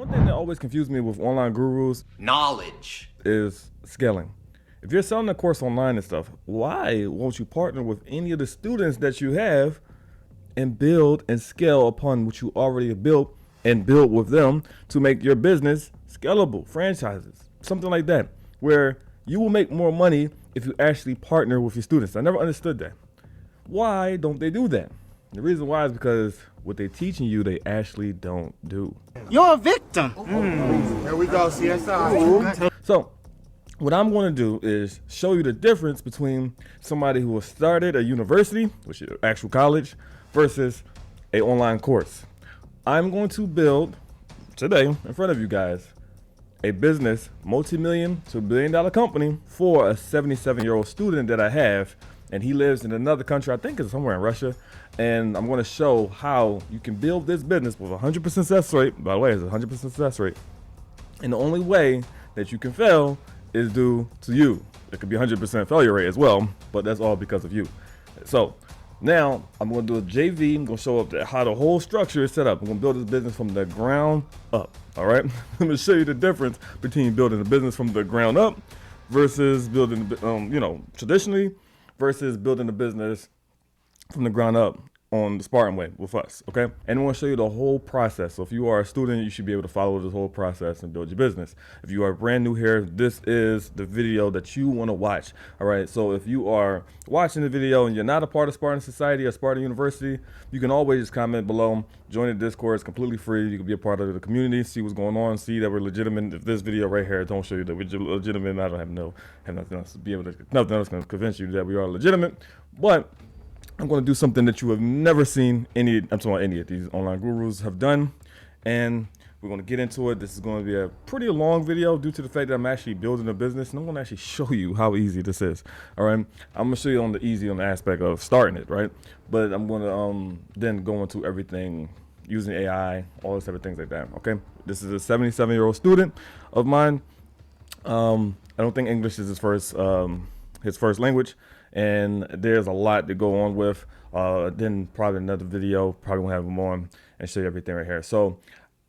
One thing that always confused me with online gurus Knowledge. is scaling. If you're selling a course online and stuff, why won't you partner with any of the students that you have and build and scale upon what you already have built and build with them to make your business scalable, franchises, something like that, where you will make more money if you actually partner with your students. I never understood that. Why don't they do that? The reason why is because what they're teaching you, they actually don't do. You're a victim. Here we go, CSI. So what I'm going to do is show you the difference between somebody who has started a university, which is actual college, versus a online course. I'm going to build today in front of you guys a business, multi-million to billion-dollar company for a 77-year-old student that I have, and he lives in another country, I think it's somewhere in Russia, and I'm going to show how you can build this business with 100% success rate. By the way, it's a 100% success rate, and the only way that you can fail is due to you. It could be 100% failure rate as well, but that's all because of you. So now I'm going to do a JV. I'm going to show up how the whole structure is set up. I'm going to build this business from the ground up. All right. I'm going to show you the difference between building a business from the ground up versus building, traditionally versus building a business from the ground up on the Spartan way with us, okay? And I want to show you the whole process. So if you are a student, you should be able to follow this whole process and build your business. If you are brand new here, this is the video that you want to watch, all right? So if you are watching the video and you're not a part of Spartan Society or Spartan University, you can always just comment below, join the Discord. It's completely free. You can be a part of the community, see what's going on, see that we're legitimate. If this video right here don't show you that we're legitimate, I don't have nothing else to be able to, nothing else going to convince you that we are legitimate, but I'm going to do something that you have never seen I'm talking about any of these online gurus have done, and we're going to get into it. This is going to be a pretty long video due to the fact that I'm actually building a business, and I'm going to actually show you how easy this is. All right, I'm going to show you on the aspect of starting it, right? But I'm going to then go into everything using AI, all this type of things like that. Okay, this is a 77-year-old student of mine. I don't think English is his first language. And there's a lot to go on with. Then probably another video, probably won't have them on and show you everything right here. So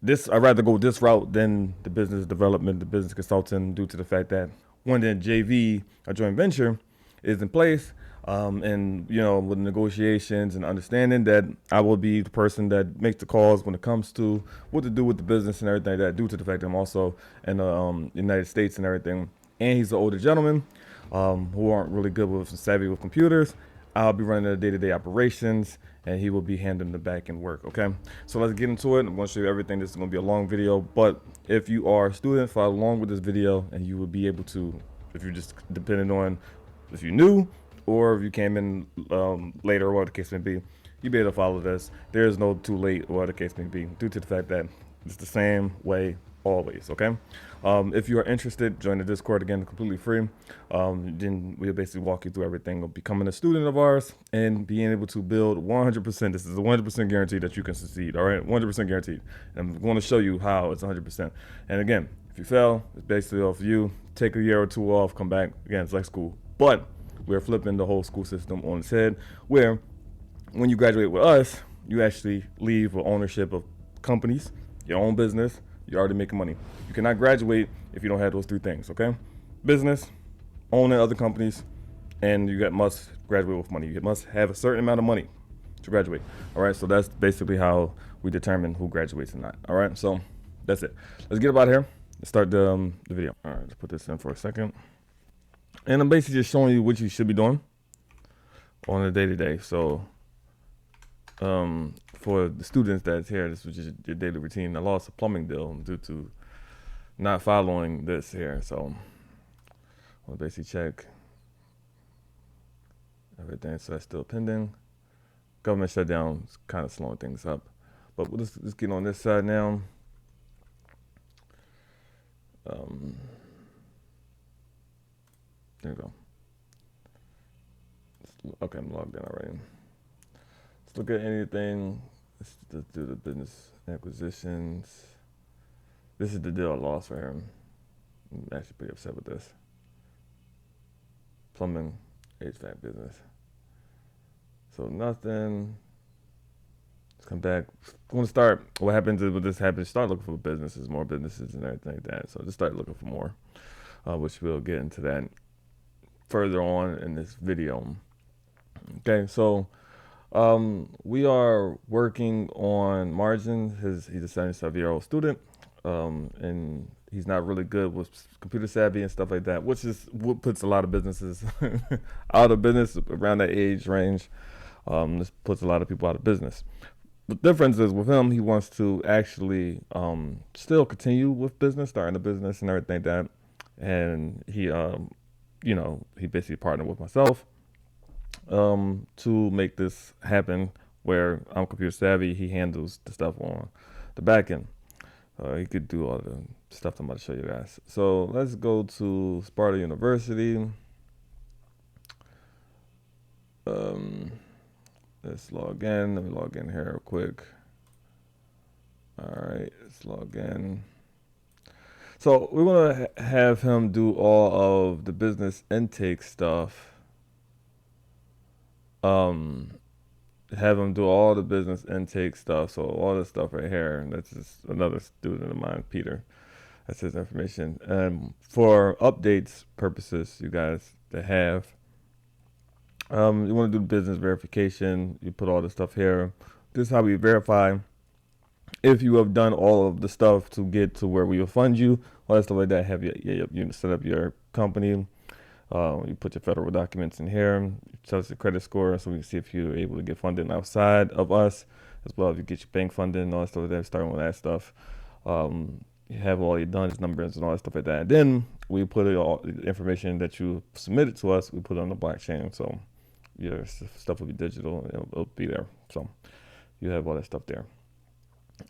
I'd rather go this route than the business development, the business consulting, due to the fact that when the JV, a joint venture, is in place, and with negotiations and understanding that I will be the person that makes the calls when it comes to what to do with the business and everything like that, due to the fact that I'm also in the United States and everything. And he's an older gentleman. Who aren't really good with savvy with computers. I'll be running the day-to-day operations, and he will be handling the back-end work. Okay, so let's get into it. I'm going to show you everything. This is going to be a long video, but if you are a student, follow along with this video, and you will be able to, if you're just depending on if you're new or if you came in later, or what the case may be, you'll be able to follow this. There is no too late, or what the case may be, due to the fact that it's the same way always. Okay, if you are interested, join the Discord, again, completely free. Then we'll basically walk you through everything of becoming a student of ours and being able to build 100%. This is a 100% guarantee that you can succeed. All right, 100% guaranteed. And I'm going to show you how it's 100%. And again, if you fail, it's basically off you. Take a year or two off, come back. Again, it's like school, but we're flipping the whole school system on its head, where when you graduate with us, you actually leave with ownership of companies, your own business. You're already making money. You cannot graduate if you don't have those three things, okay? Business, owning other companies, and you must graduate with money. You must have a certain amount of money to graduate. All right, so that's basically how we determine who graduates and not. All right, so that's it. Let's get about here. Let's start the video. All right, let's put this in for a second. And I'm basically just showing you what you should be doing on a day-to-day. So for the students that's here, this was just your daily routine. I lost a plumbing bill due to not following this here. So I'll basically check everything. So that's still pending. Government shutdown is kind of slowing things up. But let's get on this side now. There you go. Okay, I'm logged in already. Let's look at anything. Let's do the business acquisitions. This is the deal I lost for him. I'm actually pretty upset with this. Plumbing, HVAC business. So nothing. come back. Want to start. What happens is when this happens, start looking for businesses, more businesses, and everything like that. So just start looking for more, which we'll get into that further on in this video. Okay, so we are working on margin. He's a 77-year-old student, and he's not really good with computer savvy and stuff like that, which is what puts a lot of businesses out of business around that age range. This puts a lot of people out of business. The difference is with him, he wants to actually still continue with business, starting a business and everything like that. And he, he basically partnered with myself to make this happen where I'm computer savvy. He handles the stuff on the back end. He could do all the stuff I'm about to show you guys. So let's go to Sparta University. Let's log in. Let me log in here real quick. All right, let's log in. So we're gonna have him do all of the business intake stuff. Have him do all the business intake stuff. So all this stuff right here. And that's just another student of mine, Peter. That's his information. And for updates purposes, you guys that have. You want to do business verification. You put all the stuff here. This is how we verify if you have done all of the stuff to get to where we will fund you. All that stuff like that. Have you set up your company. You put your federal documents in here. You tell us your credit score so we can see if you're able to get funding outside of us as well. If you get your bank funding and all that stuff like that, starting with that stuff. You have all your DUNS numbers and all that stuff like that. And then we put all the information that you submitted to us, we put it on the blockchain. So your stuff will be digital and it'll be there. So you have all that stuff there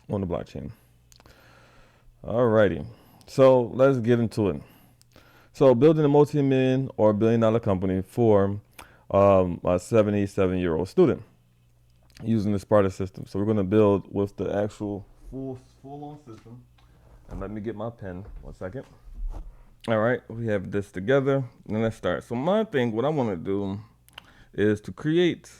on the blockchain. Alrighty, so let's get into it. So building a multi-million or billion-dollar company for a 77-year-old student using the Sparta system. So we're going to build with the actual full-on system. And let me get my pen 1 second. All right, we have this together. And let's start. So my thing, what I want to do is to create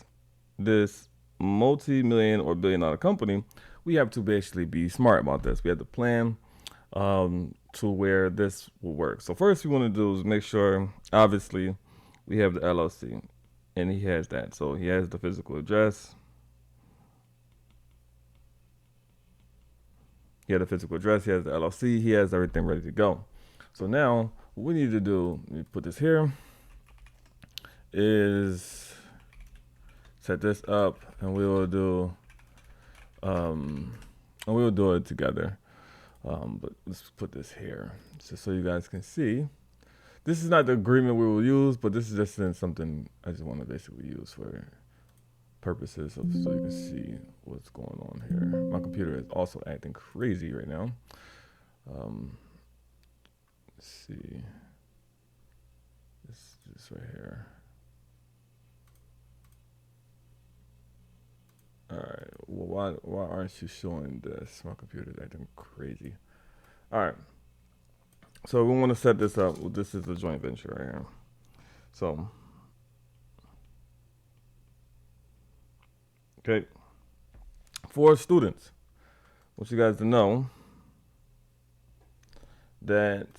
this multi-million or billion-dollar company. We have to basically be smart about this. We have to plan to where this will work. So first we want to do is make sure, obviously, we have the LLC. And he has that. So he has the physical address. He has the physical address. He has the LLC. He has everything ready to go. So now what we need to do, let me put this here, is set this up and we will do it together. But let's put this here just so you guys can see. This is not the agreement we will use, but this is just something I just want to basically use for purposes of so you can see what's going on here. My computer is also acting crazy right now. Let's see. This right here. All right. Well, why aren't you showing this? My computer is acting crazy. All right. So we want to set this up. Well, this is a joint venture right here. So, okay. For students, I want you guys to know that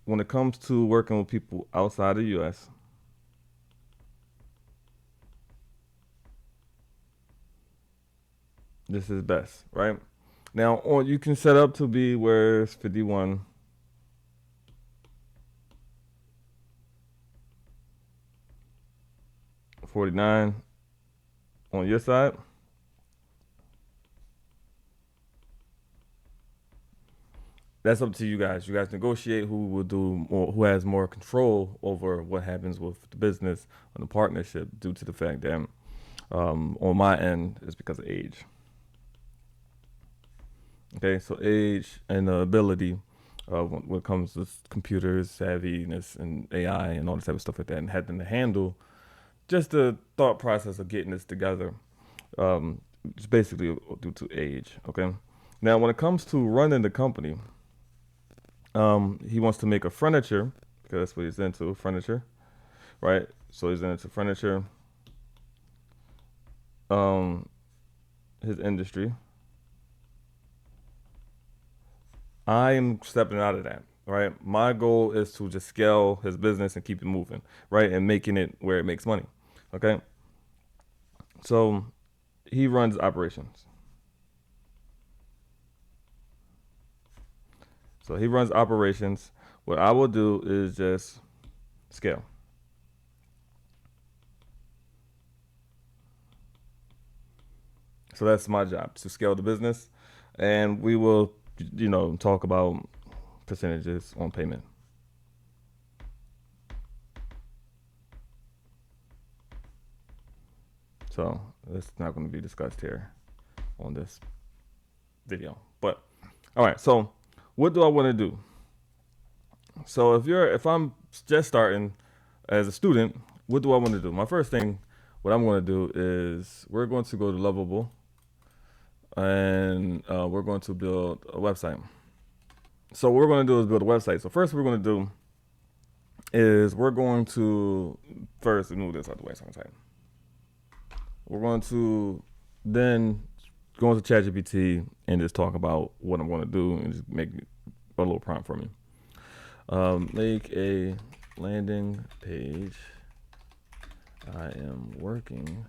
when it comes to working with people outside the U.S., this is best, right? Now, you can set up to be where it's 51. $49 on your side. That's up to you guys. You guys negotiate who will do more, who has more control over what happens with the business and the partnership due to the fact that on my end, it's because of age. Okay, so age and the ability when it comes to computers, savviness, and AI and all this type of stuff like that, and having to handle just the thought process of getting this together. It's basically due to age. Okay, now when it comes to running the company, he wants to make a furniture because that's what he's into, furniture, right? So he's into furniture. his industry. I am stepping out of that, right? My goal is to just scale his business and keep it moving, right? And making it where it makes money, okay? So he runs operations. So he runs operations. What I will do is just scale. So that's my job, to scale the business. And we will, talk about percentages on payment. So that's not going to be discussed here on this video. But all right, so what do I want to do? So if I'm just starting as a student, what do I want to do? My first thing, what I'm going to do is we're going to go to Lovable, and we're going to build a website. So what we're going to do is build a website. So first, what we're going to do is we're going to first move this out of the way. So we're going to then go into ChatGPT and just talk about what I'm going to do and just make a little prompt for me. Make a landing page. I am working.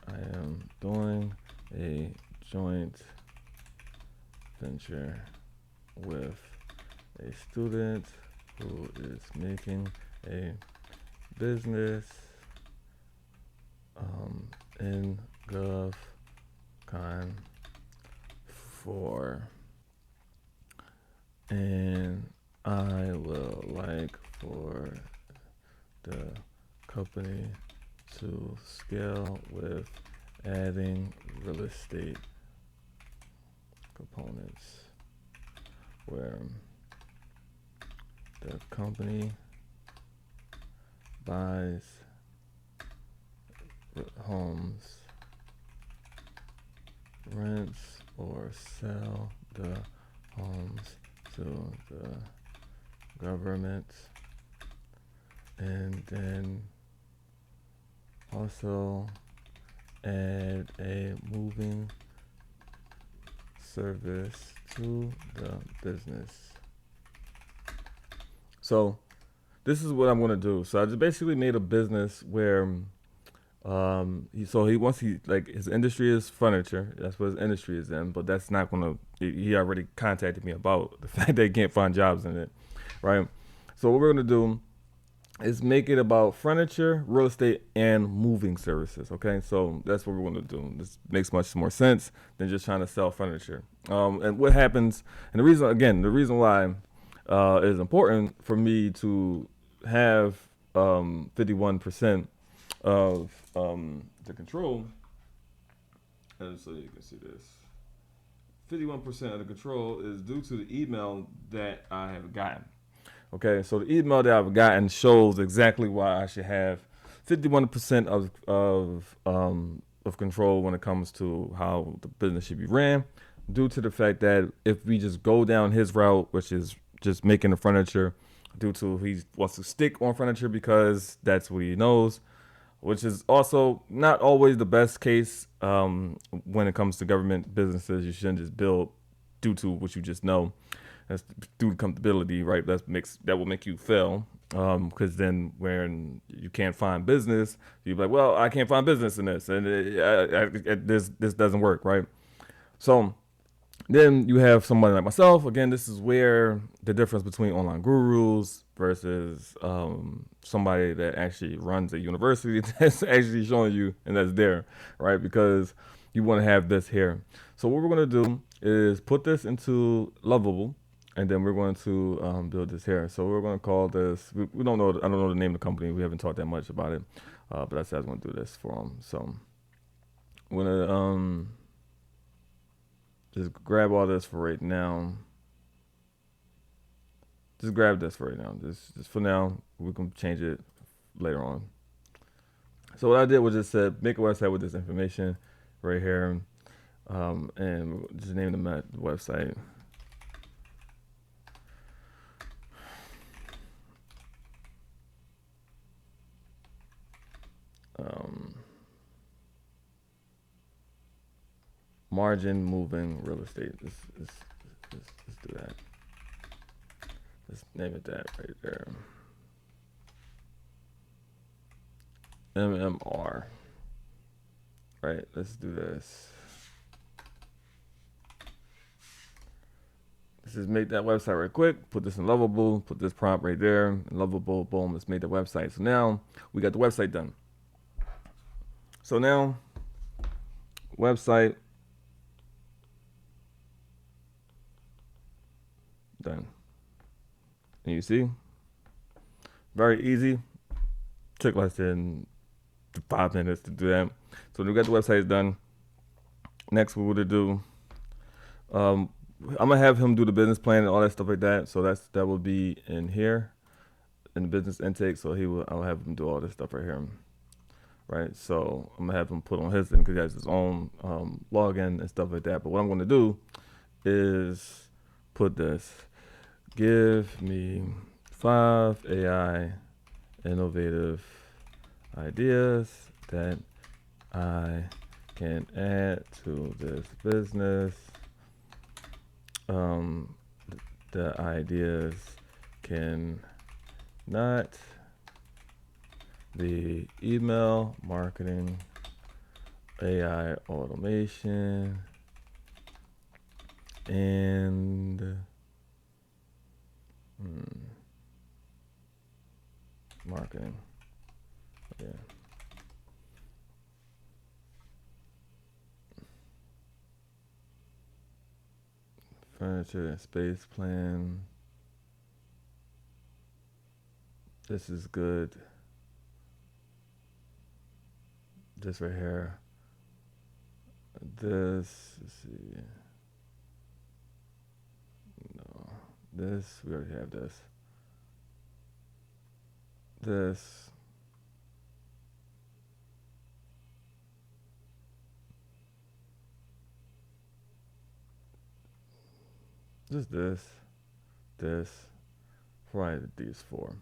I am doing a joint venture with a student who is making a business in GovCon for, and I will like for the company to scale with adding real estate components where the company buys homes, rents or sell the homes to the government, and then also add a moving service to the business. So this is what I'm going to do. So I just basically made a business where his industry is furniture. That's what his industry is in, but that's not going to, he already contacted me about the fact that he can't find jobs in it, right? So what we're going to do is make it about furniture, real estate, and moving services. Okay, so that's what we're going to do. This makes much more sense than just trying to sell furniture. And what happens, and the reason why it is important for me to have 51% of the control, and so you can see this. 51% of the control is due to the email that I have gotten. Okay, so the email that I've gotten shows exactly why I should have 51% of control when it comes to how the business should be ran, due to the fact that if we just go down his route, which is just making the furniture, due to he wants to stick on furniture because that's what he knows, which is also not always the best case when it comes to government businesses. You shouldn't just build due to what you just know. That's due to comfortability, right? That will make you fail, because then when you can't find business, you're like, well, I can't find business in this, and this doesn't work, right? So then you have somebody like myself. Again, this is where the difference between online gurus versus somebody that actually runs a university that's actually showing you and that's there, right? Because you want to have this here. So what we're going to do is put this into Lovable, and then we're going to build this here. So we're going to call this, we don't know, I don't know the name of the company. We haven't talked that much about it, but I said I was going to do this for them. So I'm going to just grab all this for right now. Just grab this for right now. Just for now. We can change it later on. So what I did was just said, make a website with this information right here, and just name the website. margin moving real estate. Let's do that. Let's name it that right there. MMR. Right, let's do this. Let's just make that website right quick. Put this in Lovable. Put this prompt right there. Lovable, boom, let's make the website. So now we got the website done. So now, website done. And you see, very easy. Took less than 5 minutes to do that. So we got the website done. Next, what we'll do, I'm gonna have him do the business plan and all that stuff like that. So that will be in here, in the business intake. So I'll have him do all this stuff right here, right? So I'm gonna have him put on his end because he has his own login and stuff like that. But what I'm gonna do is put this: give me 5 AI innovative ideas that I can add to this business. The ideas can not be email marketing, AI automation, and marketing. Yeah. Furniture and space plan. This is good. This right here. This, let's see. No. This, we already have this. This. Just this, right, these 4.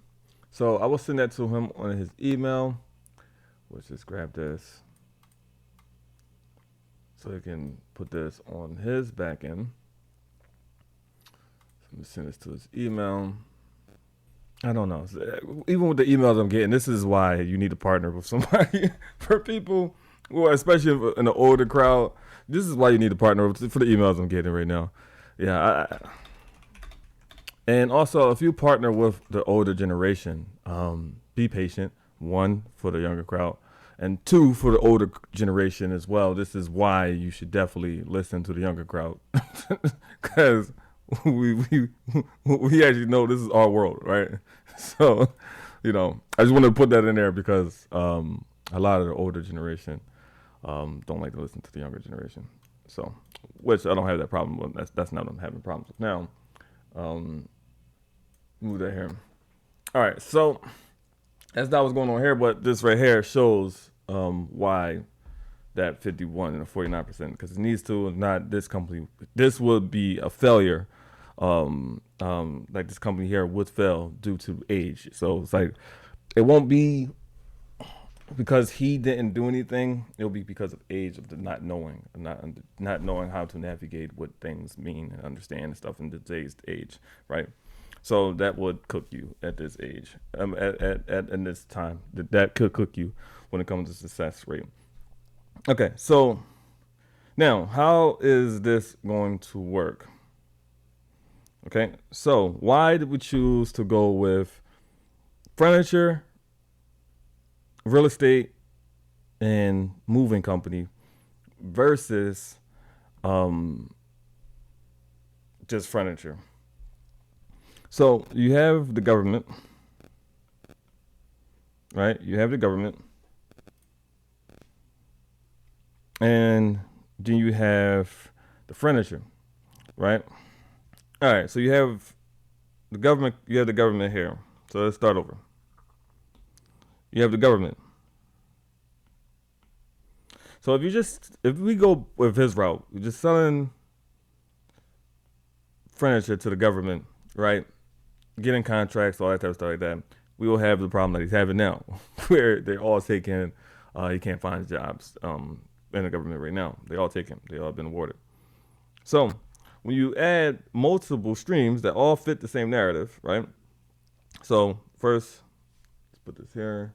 So I will send that to him on his email. Let's just grab this so he can put this on his back end. So let me send this to his email. I don't know. Even with the emails I'm getting, this is why you need to partner with somebody. For people who are, especially in the older crowd, this is why you need to partner with, for the emails I'm getting right now. Yeah, and also if you partner with the older generation, be patient. 1, for the younger crowd, and 2, for the older generation as well. This is why you should definitely listen to the younger crowd, because we actually know this is our world, right? So, I just want to put that in there because a lot of the older generation don't like to listen to the younger generation. So, which I don't have that problem with. That's not what I'm having problems with now. Move that here. All right, so that's not what's going on here, but this right here shows why that 51 and 49%, because it needs to, not this company. This would be a failure. Like this company here would fail due to age. So it's like, it won't be because he didn't do anything. It'll be because of age, of the not knowing how to navigate what things mean and understand and stuff in today's age, right? So that would cook you at this age, at this time. That could cook you when it comes to success rate. Okay, so now how is this going to work? Okay, so why did we choose to go with furniture, real estate, and moving company versus just furniture? So you have the government, right? You have the government, and then you have the furniture, right? All right, so you have the government. You have the government here. So let's start over. You have the government. So if we go with his route, we're just selling furniture to the government, right? Getting contracts, all that type of stuff like that, we will have the problem that he's having now, where they're all taking, he can't find jobs in the government right now. They all take him. They all been awarded. So when you add multiple streams that all fit the same narrative, right? So first, let's put this here,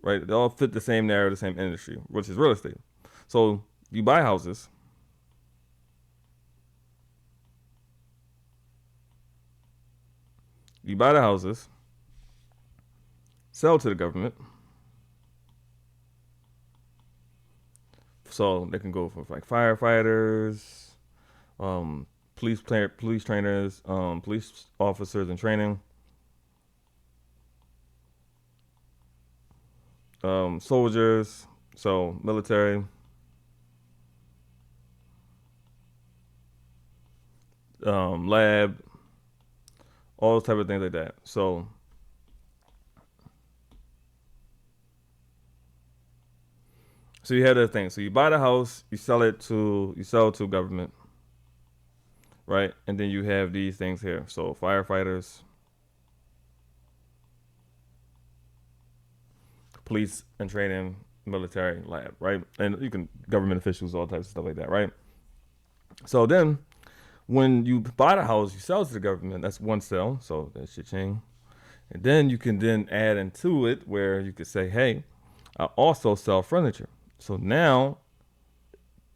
right? They all fit the same narrative, the same industry, which is real estate. So you buy houses. You buy the houses, sell to the government. So they can go for like firefighters, police trainers, police officers in training, soldiers, so military, lab, all those type of things like that. So you have that thing. So you buy the house, you sell to government, right? And then you have these things here. So firefighters, police and training, military, lab, right? And you can government officials, all types of stuff like that, right? So then when you buy the house, you sell to the government. That's one sale. So that's your chain. And then you can then add into it where you could say, hey, I also sell furniture. So now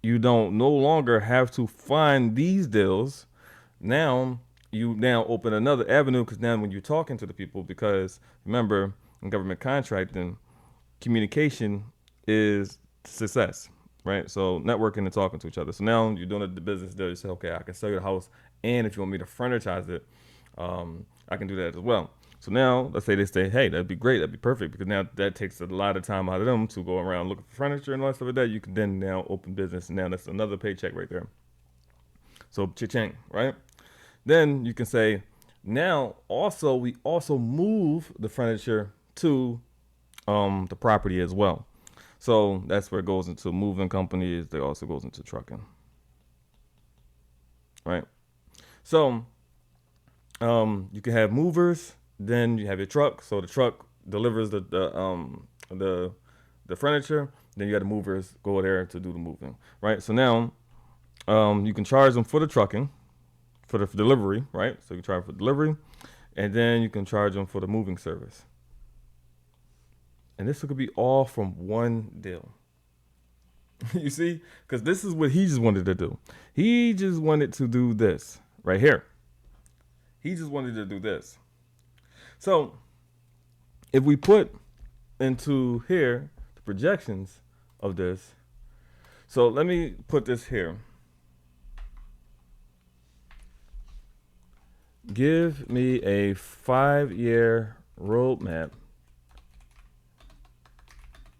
you don't no longer have to find these deals. Now you now open another avenue because now when you're talking to the people, because remember in government contracting, communication is success, right? So networking and talking to each other. So now you're doing the business deal. You say, okay, I can sell you the house, and if you want me to furniture it, I can do that as well. So now let's say they say, hey, that'd be great, that'd be perfect, because now that takes a lot of time out of them to go around looking for furniture and all that stuff like that. You can then now open business, and now that's another paycheck right there. So cha-ching, right? Then you can say, now also we also move the furniture to the property as well. So that's where it goes into moving companies. It also goes into trucking, right? So you can have movers. Then you have your truck. So the truck delivers the furniture. Then you got the movers go there to do the moving, right? So now you can charge them for the trucking, for the delivery, right? So you charge for delivery, and then you can charge them for the moving service. And this could be all from one deal. You see? Because this is what he just wanted to do. He just wanted to do this right here. He just wanted to do this. So if we put into here the projections of this, so let me put this here. Give me a 5-year roadmap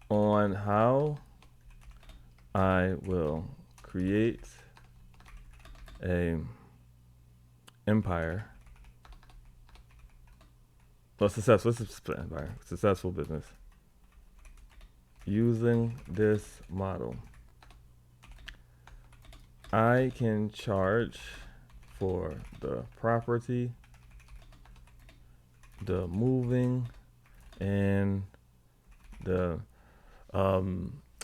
on how I will create a empire, successful business using this model. I can charge for the property, the moving, and the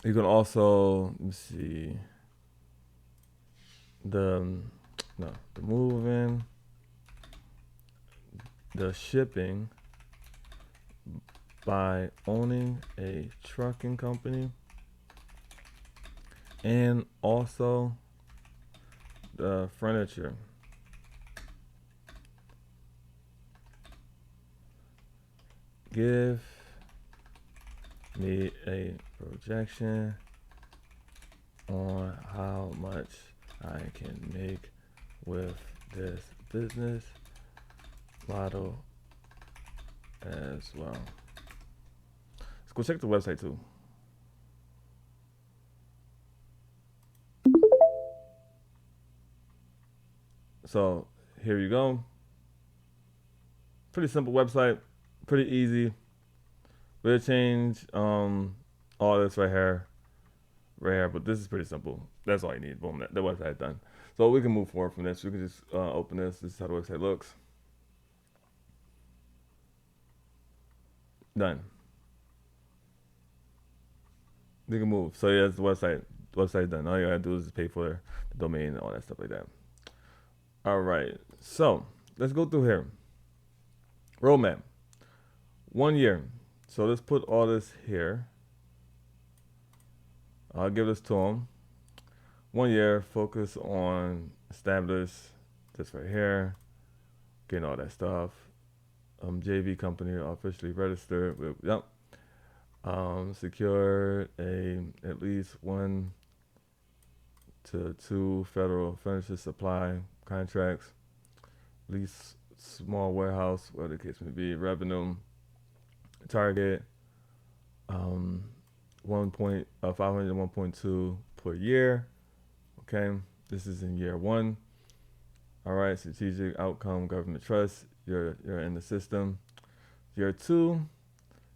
you can also, let me see, the moving, the shipping by owning a trucking company, and also the furniture. Give me a projection on how much I can make with this business model as well. Let's go check the website too. So here you go. Pretty simple website, pretty easy. We'll change all this right here, but this is pretty simple. That's all you need. Boom, the website done. So we can move forward from this. We can just open this. This is how the website looks. Done. We can move. So yeah, it's the website. website done. All you gotta do is pay for the domain and all that stuff like that. All right, so let's go through here. Roadmap, 1 year. So let's put all this here. I'll give this to them. 1 year, focus on establish this right here, getting all that stuff. JV company officially registered with, yep. Secured at least 1 to 2 federal furniture supply contracts. Lease small warehouse, whatever the case may be. Revenue target 500 1.2 per year. Okay, this is in year 1. All right, strategic outcome, government trust. You're in the system. Year 2,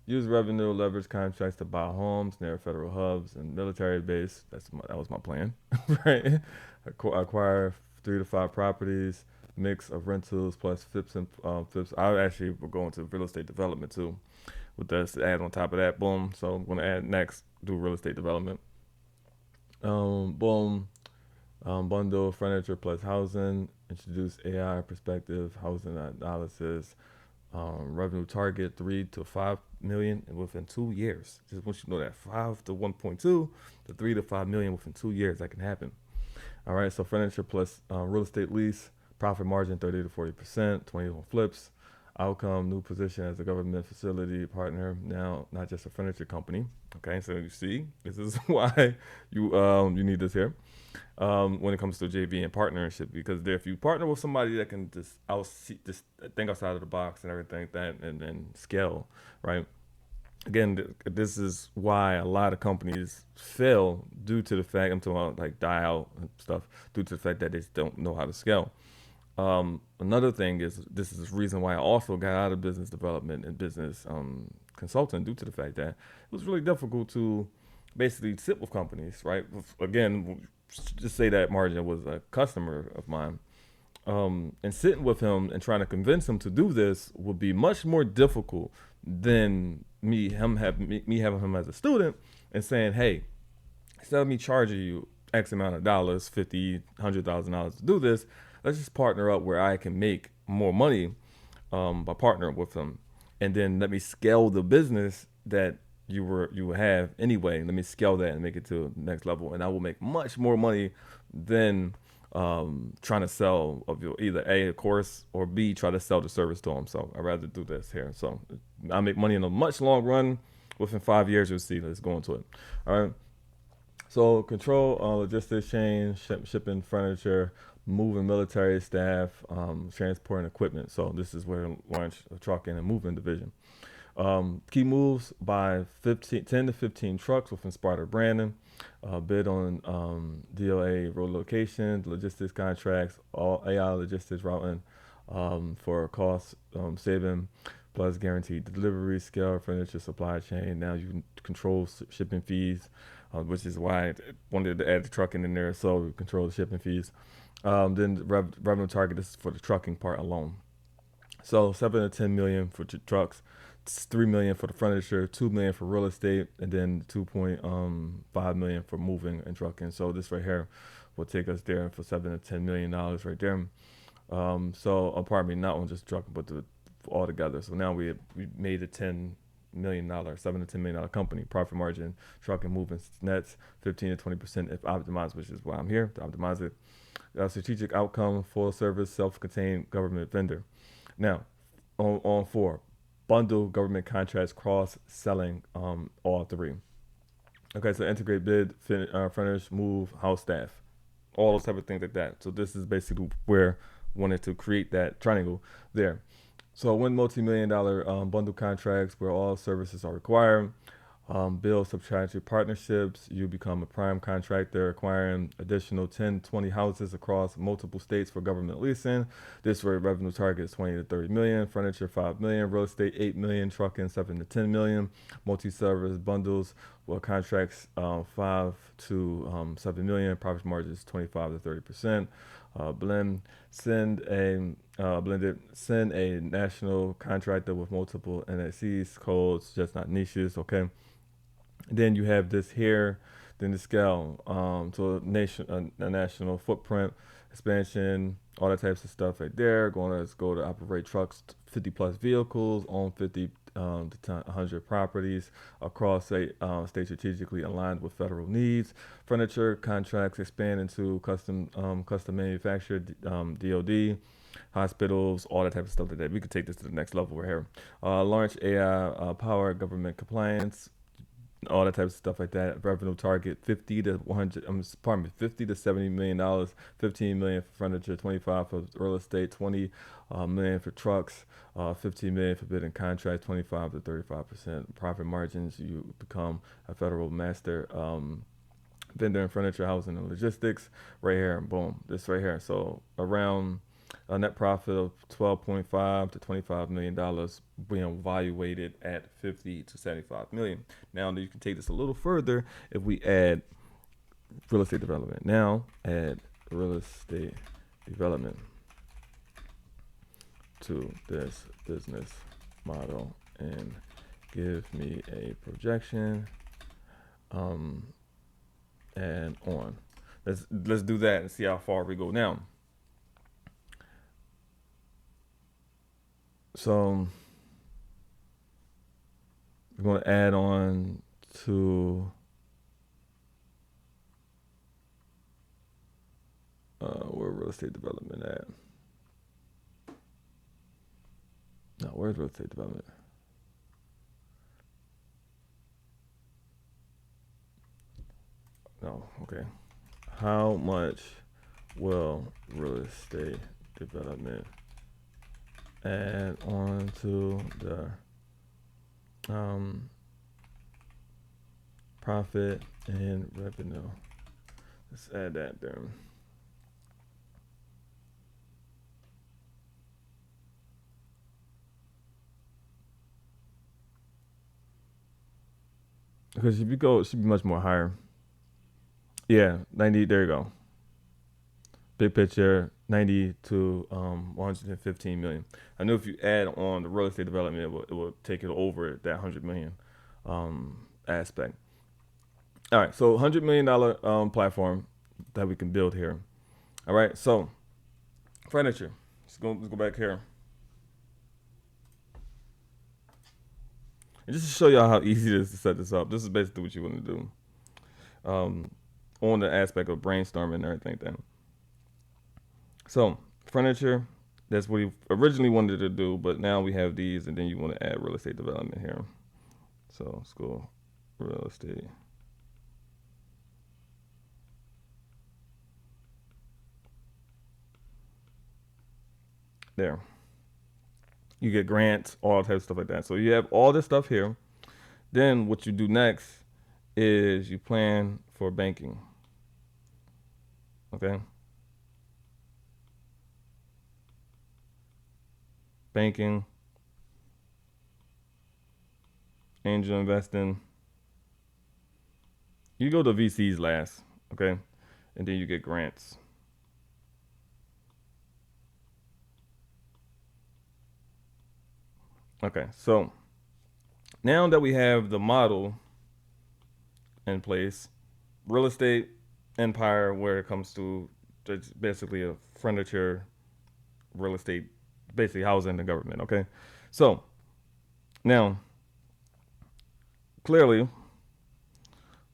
use revenue leverage contracts to buy homes near federal hubs and military base. That was my plan, right? Acquire 3 to 5 properties, mix of rentals plus flips and flips. I actually will go into real estate development too, with this add on top of that. Boom. So I'm gonna add next, do real estate development. Boom. Bundle furniture plus housing. Introduce AI perspective, housing analysis. Revenue target 3 to 5 million within 2 years. Just want you to know that 5 to 1.2 to 3 to 5 million within 2 years, that can happen. All right, so furniture plus real estate lease, profit margin 30 to 40%, 20 on flips. Outcome, new position as a government facility partner, now not just a furniture company. Okay, so you see, this is why you need this here when it comes to JV and partnership, because if you partner with somebody that can just think outside of the box and everything and scale, right? Again, this is why a lot of companies fail due to the fact, I'm talking about like die out and stuff, due to the fact that they just don't know how to scale. Another thing is, this is the reason why I also got out of business development and business consulting, due to the fact that it was really difficult to basically sit with companies, right? Again, just say that Margin was a customer of mine, and sitting with him and trying to convince him to do this would be much more difficult than me having him as a student and saying, hey, instead of me charging you X amount of dollars, $50,000, $100,000 to do this, let's just partner up where I can make more money by partnering with them, and then let me scale the business that you will have anyway. Let me scale that and make it to the next level, and I will make much more money than trying to sell either A, a course, or B, try to sell the service to them. So I'd rather do this here. So I make money in a much long run. Within 5 years, you'll see. Let's go into it. All right. So control logistics chain, shipping furniture, moving military staff, transporting equipment. So this is where launch a trucking and moving division. Key moves by 10 to 15 trucks within Sparta branding. Bid on DOA road location, logistics contracts, all AI logistics routing for cost saving, plus guaranteed delivery, scale, furniture supply chain. Now you can control shipping fees, which is why I wanted to add the trucking in there, so we control the shipping fees. Then the revenue target is for the trucking part alone. So 7 to 10 million for trucks, 3 million for the furniture, 2 million for real estate, and then 2.5 million for moving and trucking. So this right here will take us there for 7 to 10 million dollars right there. Pardon me, not on just trucking, but all together. So now we made a $10 million, $7 to $10 million company. Profit margin, trucking, moving nets, 15 to 20% if optimized, which is why I'm here to optimize it. Strategic outcome, full service, self-contained government vendor. Now, on 4, bundle government contracts, cross-selling all 3. Okay, so integrate bid, furnish, move, house staff, all those type of things like that. So this is basically where I wanted to create that triangle there. So win multi-million-dollar bundle contracts where all services are required. Build substantial partnerships. You become a prime contractor, acquiring additional 10, 20 houses across multiple states for government leasing. This rate revenue target is 20 to 30 million. Furniture 5 million. Real estate 8 million. Trucking 7 to 10 million. Multi-service bundles, well, contracts 5 to 7 million. Profit margins 25 to 30%. Send a national contractor with multiple NSCs, codes, just not niches. Okay. Then you have this here Then the scale to a national footprint, expansion, all that types of stuff right there. Let's go to operate trucks, 50 plus vehicles, own 50 to 100 properties across state strategically aligned with federal needs. Furniture contracts expand into custom manufactured DoD, hospitals, all that type of stuff like that. We could take this to the next level right here. Launch AI power government compliance, all that type of stuff like that. Revenue target 50 to 100. Pardon me, 50 to 70 million dollars. 15 million for furniture, 25 for real estate, 20 million for trucks, 15 million for bidding contracts, 25 to 35% profit margins. You become a federal master vendor in furniture, housing, and logistics. Right here, boom, this right here. So around a net profit of 12.5 to 25 million dollars, being evaluated at 50 to 75 million. Now you can take this a little further if we add real estate development. Now add real estate development to this business model and give me a projection and on. Let's do that and see how far we go now. So we're going to add on to where real estate development at? No, where's real estate development? No, okay. How much will real estate development add on to the profit and revenue? Let's add that there. Because if you go, it should be much more higher. Yeah, 90, there you go. Big picture, 90 to 115 million. I know if you add on the real estate development, it will take it over that 100 million aspect. All right, so $100 million platform that we can build here. All right, so furniture. Let's go back here. And just to show y'all how easy it is to set this up, this is basically what you want to do on the aspect of brainstorming and everything then. So furniture, that's what we originally wanted to do, but now we have these, and then you want to add real estate development here. So let's go real estate. There. You get grants, all types of stuff like that. So you have all this stuff here. Then what you do next is you plan for banking. Okay. Banking, angel investing. You go to VCs last, okay? And then you get grants. Okay, so now that we have the model in place, real estate empire, where it comes to it's basically a furniture, real estate, basically housing the government, okay? So now, clearly,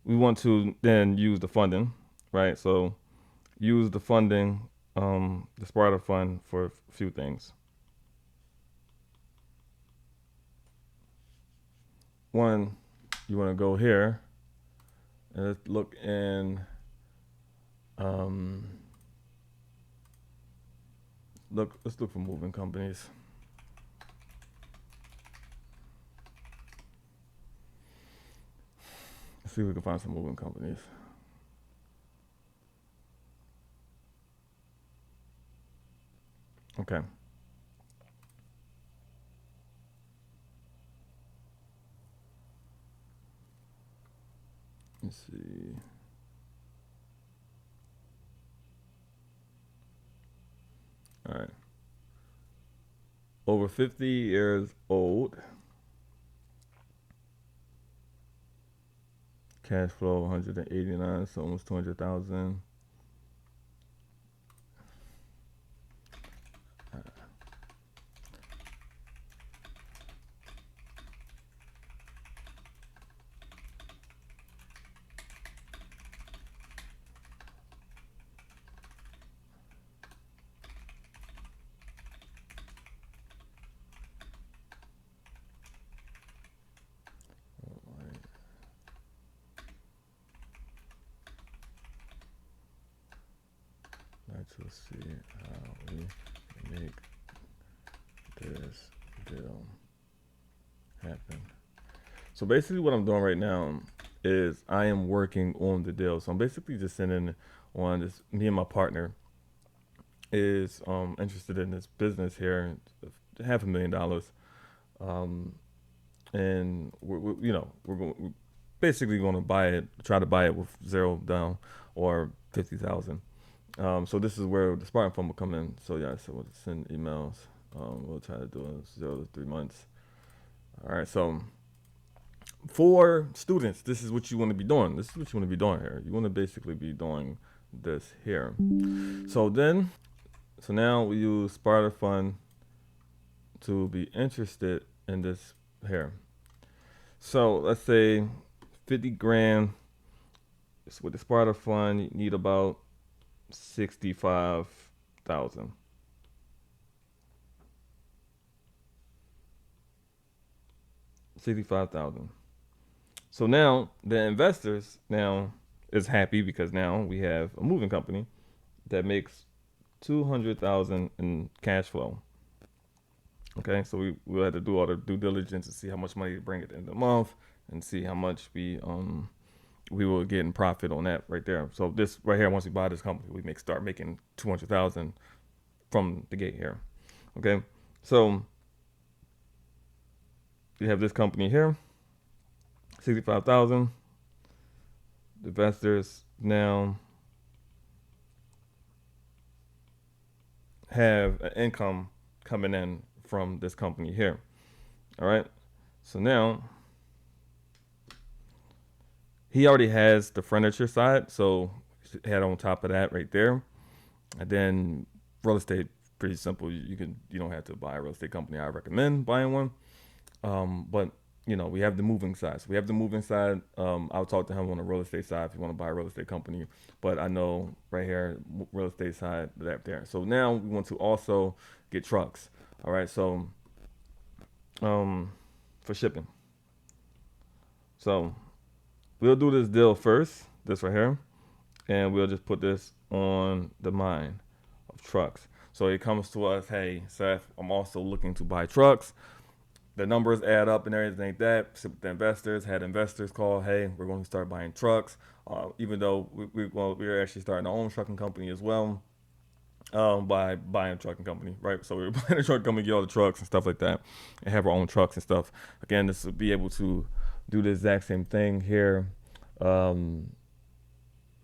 we want to then use the funding, right? So use the funding, the Sparta Fund for a few things. One, you want to go here and let's look in let's look for moving companies. Let's see if we can find some moving companies. Okay. Let's see. All right. Over 50 years old. cash flow 189, so almost 200,000. Let's see how we make this deal happen. So basically what I'm doing right now is I am working on the deal. So I'm basically just sending on this, me and my partner is interested in this business here, $500,000. And we're basically going to try to buy it with zero down or 50,000. So this is where the Spartan Fund will come in. So yeah, so we'll send emails. We'll try to do it 0 to 3 months. All right, so for students, this is what you want to be doing. This is what you want to be doing here. You want to basically be doing this here. So now we use Sparta Fund to be interested in this here. So let's say 50 grand. With the Sparta Fund, you need about 65,000. So now the investors now is happy because now we have a moving company that makes 200,000 in cash flow. Okay, so we had to do all the due diligence to see how much money to bring at the end of the month and see how much we will get in profit on that right there. So this right here, once we buy this company, we start making 200,000 from the gate here. Okay, so we have this company here, 65,000. The investors now have an income coming in from this company here. All right, so now he already has the furniture side, so head on top of that right there. And then real estate, pretty simple. You don't have to buy a real estate company. I recommend buying one. But we have the moving side. So we have the moving side. I'll talk to him on the real estate side if you want to buy a real estate company. But I know right here, real estate side, that there. So now we want to also get trucks. All right. So for shipping. So we'll do this deal first, this right here, and we'll just put this on the mind of trucks. So it comes to us, hey, Seth, I'm also looking to buy trucks. The numbers add up and everything like that. Sit with the investors, had investors call, hey, we're going to start buying trucks. Even though we're actually starting our own trucking company as well, by buying a trucking company, right? So we were buying a truck company, get all the trucks and stuff like that, and have our own trucks and stuff. Again, this will be able to do the exact same thing here,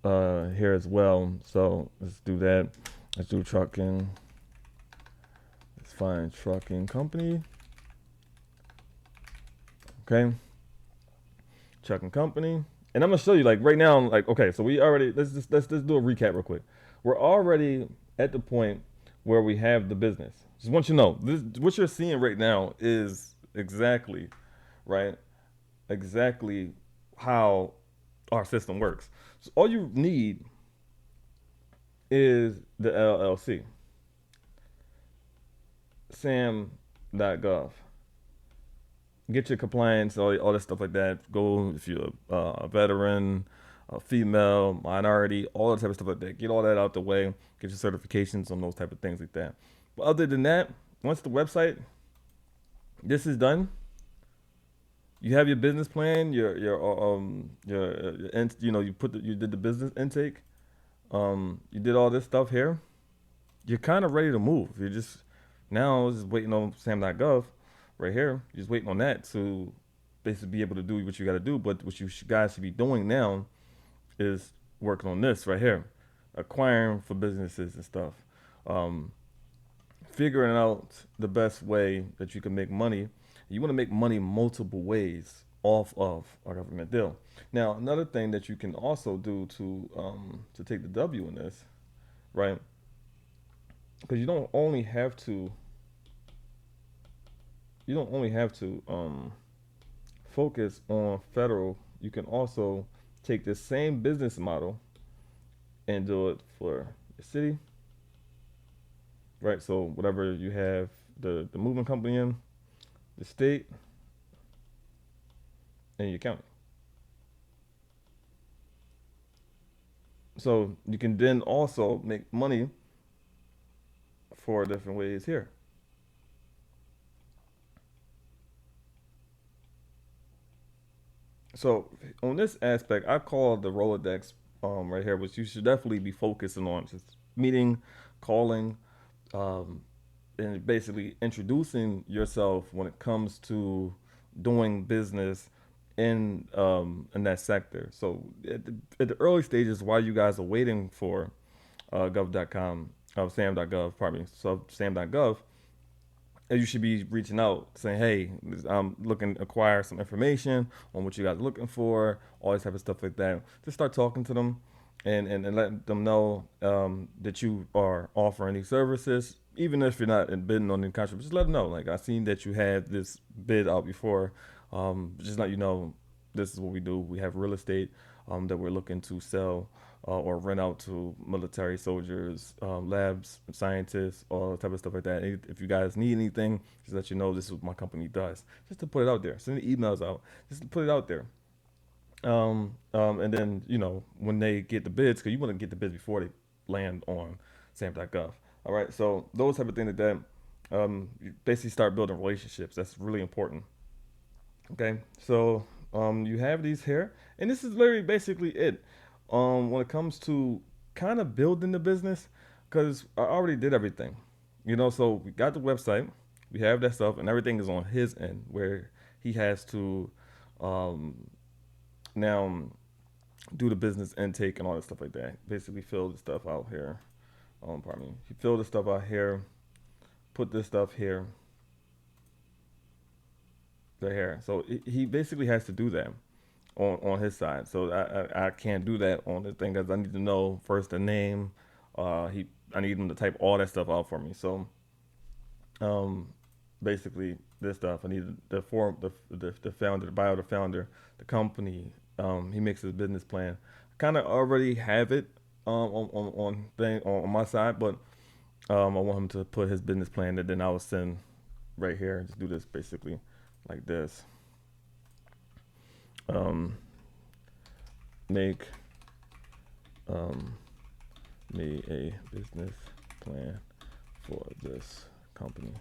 here as well. So let's do that. Let's do trucking. Let's find trucking company. Okay. Trucking company. And I'm gonna show you like right now, like, okay, so we already, let's do a recap real quick. We're already at the point where we have the business. Just want you to know, what you're seeing right now is exactly, right? Exactly how our system works. So all you need is the LLC. sam.gov. Get your compliance, all that stuff like that. Go if you're a veteran, a female, minority, all that type of stuff like that. Get all that out the way. Get your certifications on those type of things like that. But other than that, once the website, this is done, you have your business plan, you did the business intake, you did all this stuff here. You're kind of ready to move. You're just waiting on sam.gov right here. You're just waiting on that to basically be able to do what you got to do. But what you guys should be doing now is working on this right here, acquiring for businesses and stuff, figuring out the best way that you can make money. You want to make money multiple ways off of a government deal. Now, another thing that you can also do to take the W in this, right? Because you don't only have to focus on federal. You can also take the same business model and do it for the city, right? So whatever you have the moving company in, the state, and your county. So you can then also make money 4 different ways here. So on this aspect, I call the Rolodex right here, which you should definitely be focusing on, just meeting, calling, um, and basically introducing yourself when it comes to doing business in that sector. So at the early stages, while you guys are waiting for gov.com, sam.gov, pardon me, so sam.gov, you should be reaching out saying, hey, I'm looking to acquire some information on what you guys are looking for, all this type of stuff like that. Just start talking to them and let them know that you are offering these services, even if you're not bidding on the contract. Just let them know, like, I seen that you had this bid out before. Just let you know, this is what we do. We have real estate that we're looking to sell or rent out to military soldiers, labs, scientists, all that type of stuff like that. If you guys need anything, just let you know this is what my company does. Just to put it out there. Send the emails out. Just to put it out there. And then, when they get the bids, because you want to get the bids before they land on sam.gov. All right. So those type of things like that, you basically start building relationships. That's really important. Okay. So you have these here, and this is literally basically it. When it comes to kind of building the business, because I already did everything, so we got the website, we have that stuff, and everything is on his end where he has to um, now do the business intake and all that stuff like that. Basically, fill the stuff out here. Pardon me. He filled the stuff out here, put this stuff here, right here. So he basically has to do that on his side. So I can't do that on the thing because I need to know first the name. I need him to type all that stuff out for me. So um, basically this stuff I need the form, the founder, the bio, the founder, the company. He makes his business plan. I kind of already have it on my side, but I want him to put his business plan that then I will send right here. Just do this basically like this. Make me a business plan for this company.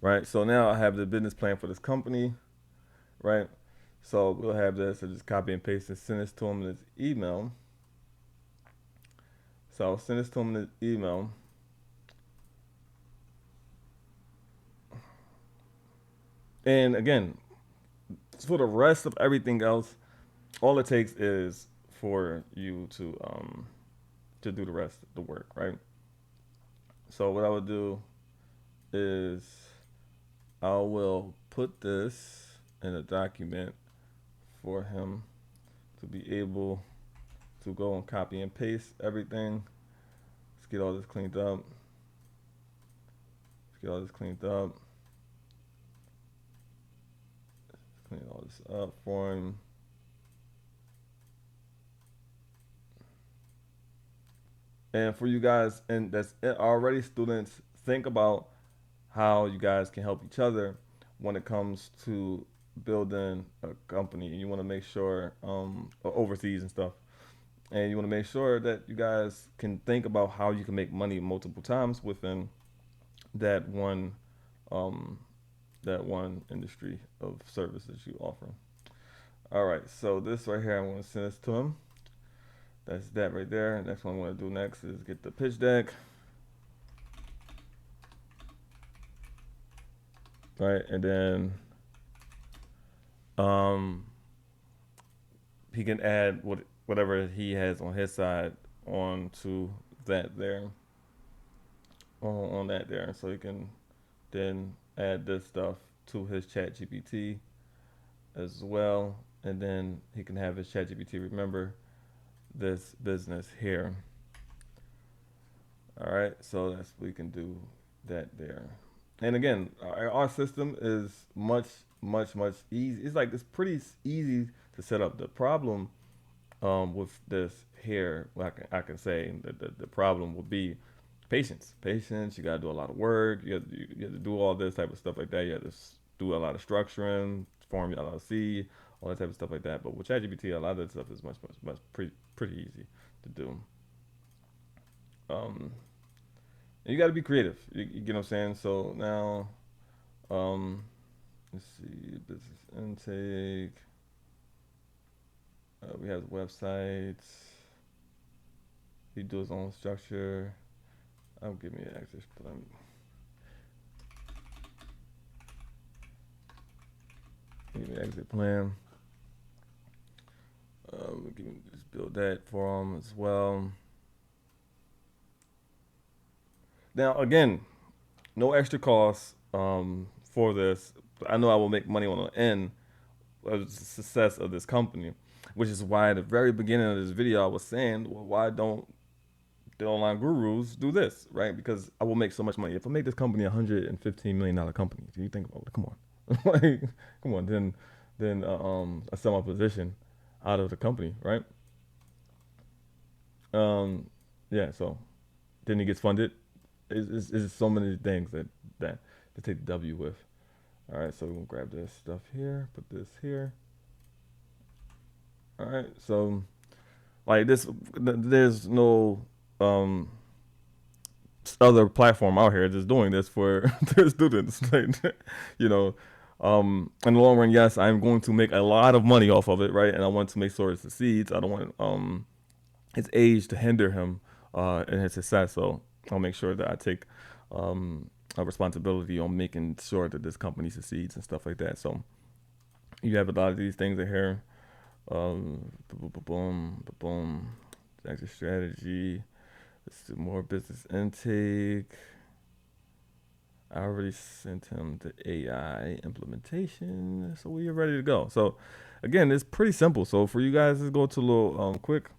Right. So now I have the business plan for this company. Right. So we'll have this. I just copy and paste and send this to him in his email. So I'll send this to him in his email. And again, for the rest of everything else, all it takes is for you to do the rest of the work, right? So what I would do is I will put this in a document for him to be able to go and copy and paste everything. Let's get all this cleaned up. Clean all this up for him. And for you guys, and that's already students, think about how you guys can help each other when it comes to building a company. And you want to make sure, overseas and stuff, and you want to make sure that you guys can think about how you can make money multiple times within that one, um, that one industry of services you offer. All right, so this right here, I'm going to send this to him. That's that right there. Next one I'm going to do next is get the pitch deck. Right, and then he can add whatever he has on his side onto that there, on that there. So he can then add this stuff to his chat GPT as well, and then he can have his ChatGPT remember this business here. All right, so that's we can do that there. And again, our system is much easy. It's like it's pretty easy to set up. The problem with this here, well, I can say that the problem will be patience. Patience. You gotta do a lot of work. You have to do all this type of stuff like that. You have to do a lot of structuring, form your LLC, all that type of stuff like that. But with ChatGPT, a lot of that stuff is much pretty easy to do. Um, and you got to be creative. You get what I'm saying? So now, um, let's see, business intake. We have websites. He do his own structure. I'll give me an access plan. Give me an exit plan. We can just build that for him as well. Now, again, no extra costs for this. I know I will make money on the end of the success of this company, which is why at the very beginning of this video I was saying, well, why don't the online gurus do this, right? Because I will make so much money. If I make this company $115 million company, do you think about it? Come on, like, come on. Then I sell my position out of the company, right? Um, yeah. So then he gets funded. It's so many things that to take the W with. All right, so we're gonna grab this stuff here, put this here. All right, so like this, there's no um other platform out here that's doing this for their students. Like, you know, in the long run, yes, I'm going to make a lot of money off of it, right? And I want to make sure it succeeds. I don't want his age to hinder him in his success. So I'll make sure that I take a responsibility on making sure that this company succeeds and stuff like that. So you have a lot of these things in here. Boom, exit strategy. Let's do more business intake. I already sent him the AI implementation, so we are ready to go. So again, it's pretty simple. So for you guys, let's go to a little quick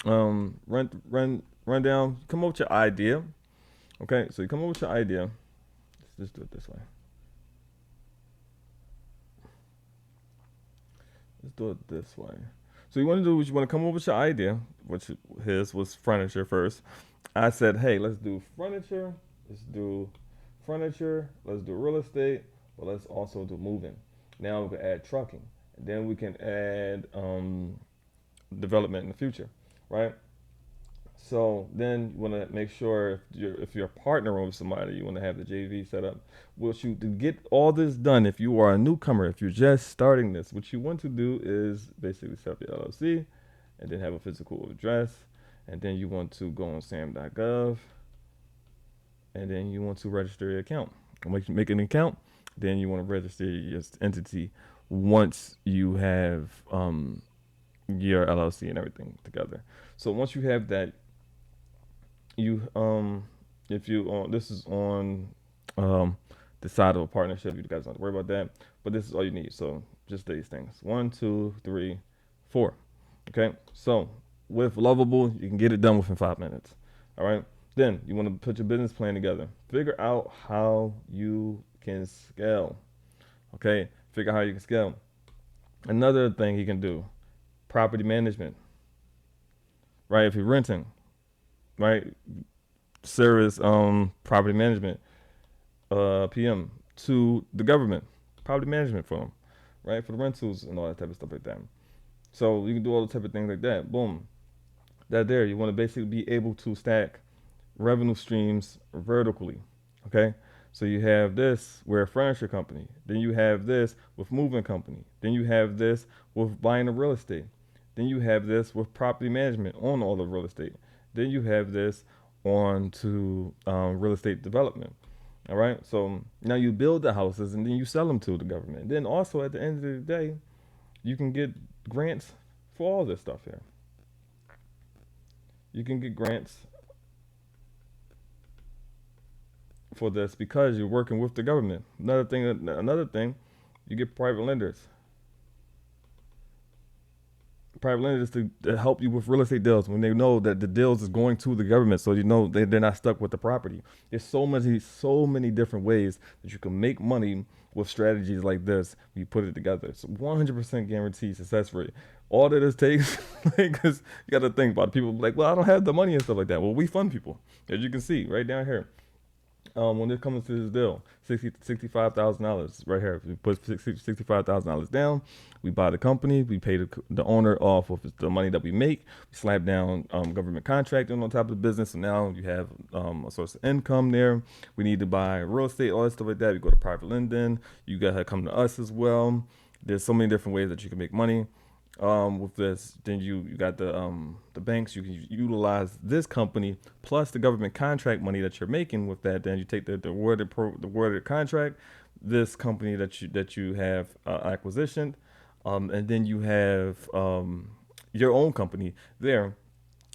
run down. Come up with your idea. Okay, so you come up with your idea. Let's just do it this way. Let's do it this way. So you want to do what you want to come up with your idea, which his was furniture first. I said, hey, let's do furniture. Let's do furniture. Let's do real estate. But let's also do moving. Now we can add trucking. And then we can add development in the future, right? So then you want to make sure if you're partnering with somebody, you want to have the JV set up. What you to get all this done, if you are a newcomer, if you're just starting this, what you want to do is basically set up your LLC, and then have a physical address, and then you want to go on sam.gov, and then you want to register your account. Make an account, then you want to register your entity once you have your LLC and everything together. So once you have that, you if you this is on the side of a partnership, you guys don't have to worry about that, but this is all you need. So just these things: 1, 2, 3, 4. Okay, so with Lovable, you can get it done within 5 minutes. All right, then you want to put your business plan together, figure out how you can scale. Okay, figure out how you can scale. Another thing you can do: property management, right? If you're renting, right, service property management, PM to the government, property management for them, right, for the rentals and all that type of stuff like that. So you can do all the type of things like that. Boom, that there. You want to basically be able to stack revenue streams vertically. Okay, so you have this we're a furniture company, then you have this with moving company, then you have this with buying the real estate, then you have this with property management on all the real estate, then you have this on to real estate development. All right, so now you build the houses and then you sell them to the government. Then also at the end of the day, you can get grants for all this stuff here. You can get grants for this because you're working with the government. Another thing, You get private lenders. Private lenders to help you with real estate deals when they know that the deals is going to the government, so you know they're not stuck with the property. There's so many different ways that you can make money with strategies like this. You put it together. It's 100% guaranteed success rate. All that it takes, because you got to think about it. People like, well, I don't have the money and stuff like that. Well, we fund people, as you can see right down here. When it comes to this deal, $65,000 right here. We put $65,000 down. We buy the company. We pay the owner off of the money that we make. We slap down government contracting on top of the business. So now you have a source of income there. We need to buy real estate, all that stuff like that. We go to private lending. You got to come to us as well. There's so many different ways that you can make money. With this, then you got the banks. You can utilize this company plus the government contract money that you're making with that. Then you take the worded contract, this company that you have acquisitioned, and then you have your own company there,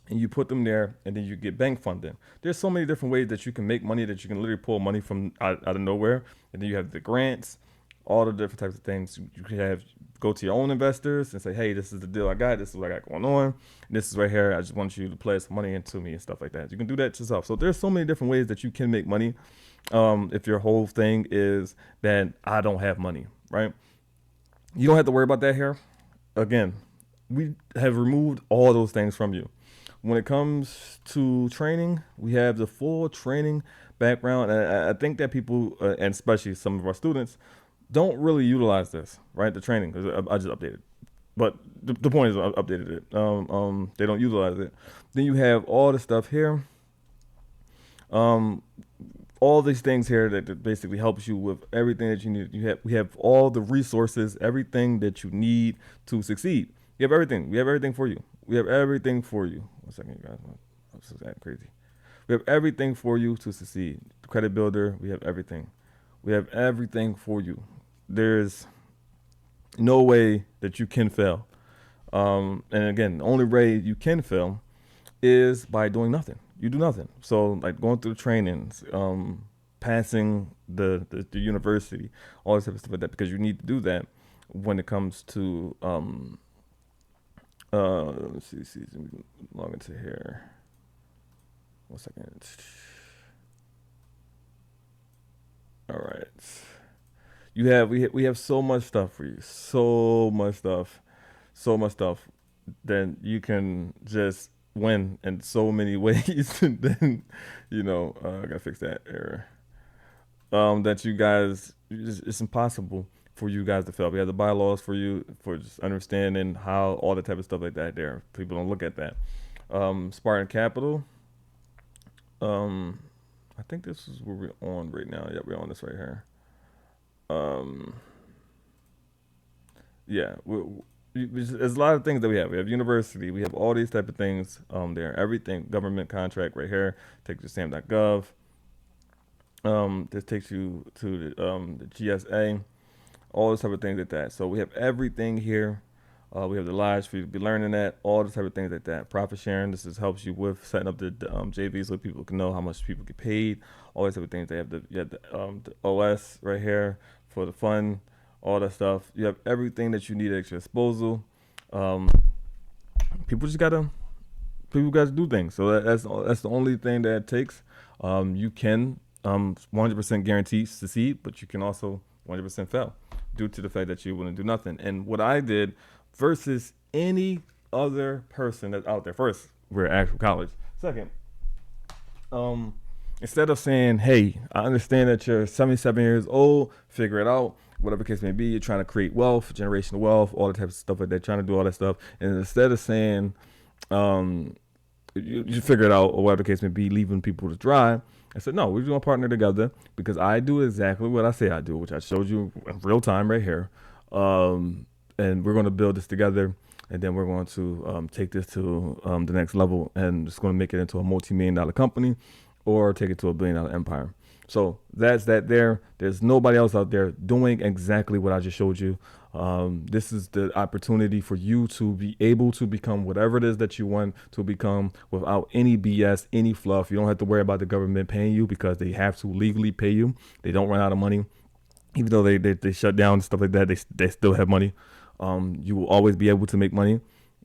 and you put them there, and then you get bank funding. There's so many different ways that you can make money, that you can literally pull money from out of nowhere, and then you have the grants, all the different types of things. You can have go to your own investors and say, hey, this is the deal I got. This is what I got going on. This is right here. I just want you to play some money into me and stuff like that. You can do that yourself. So there's so many different ways that you can make money. If your whole thing is that I don't have money, right? You don't have to worry about that here. Again, we have removed all those things from you. When it comes to training, we have the full training background. And I think that people, and especially some of our students, don't really utilize this, right? The training, because I just updated. But the point is I updated it. They don't utilize it. Then you have all the stuff here. All these things here that basically helps you with everything that you need. We have all the resources, everything that you need to succeed. You have everything. We have everything for you. We have everything for you. 1 second, you guys. I'm just acting crazy. We have everything for you to succeed. The credit builder, we have everything. We have everything for you. There's no way that you can fail. And again, the only way you can fail is by doing nothing. You do nothing. So like going through the trainings, passing the university, all this type of stuff like that, because you need to do that when it comes to let's see, let me log into here. 1 second. All right. We have so much stuff for you. So much stuff. Then you can just win in so many ways. And then, I gotta fix that error. That you guys, it's impossible for you guys to fail. We have the bylaws for you for just understanding how all the type of stuff like that there. People don't look at that. Spartan Capital. I think this is where we're on right now. Yeah, we're on this right here. Yeah, there's a lot of things that we have. We have university. We have all these type of things there. Everything, government contract right here. Takes you to sam.gov. This takes you to the GSA. All this type of things like that. So we have everything here. We have the lives for you to be learning that, all the type of things like that. Profit sharing, this just helps you with setting up the JV so people can know how much people get paid, all these type of things. They have the OS right here for the fund, all that stuff. You have everything that you need at your disposal. People gotta do things. So that's the only thing that it takes. You can 100% guarantee succeed, but you can also 100% fail due to the fact that you wouldn't do nothing. And what I did versus any other person that's out there. First, we're at actual college. Second, instead of saying, hey, I understand that you're 77 years old, figure it out, whatever the case may be, you're trying to create wealth, generational wealth, all the types of stuff like that, trying to do all that stuff. And instead of saying, you figure it out, or whatever the case may be, leaving people to dry, I said, no, we're going to partner together because I do exactly what I say I do, which I showed you in real time right here. And we're going to build this together, and then we're going to take this to the next level, and it's going to make it into a multi-million-dollar company or take it to $1 billion empire. So that's that there. There's nobody else out there doing exactly what I just showed you. This is the opportunity for you to be able to become whatever it is that you want to become without any BS, any fluff. You don't have to worry about the government paying you because they have to legally pay you. They don't run out of money. even though they shut down and stuff like that, they still have money. You will always be able to make money.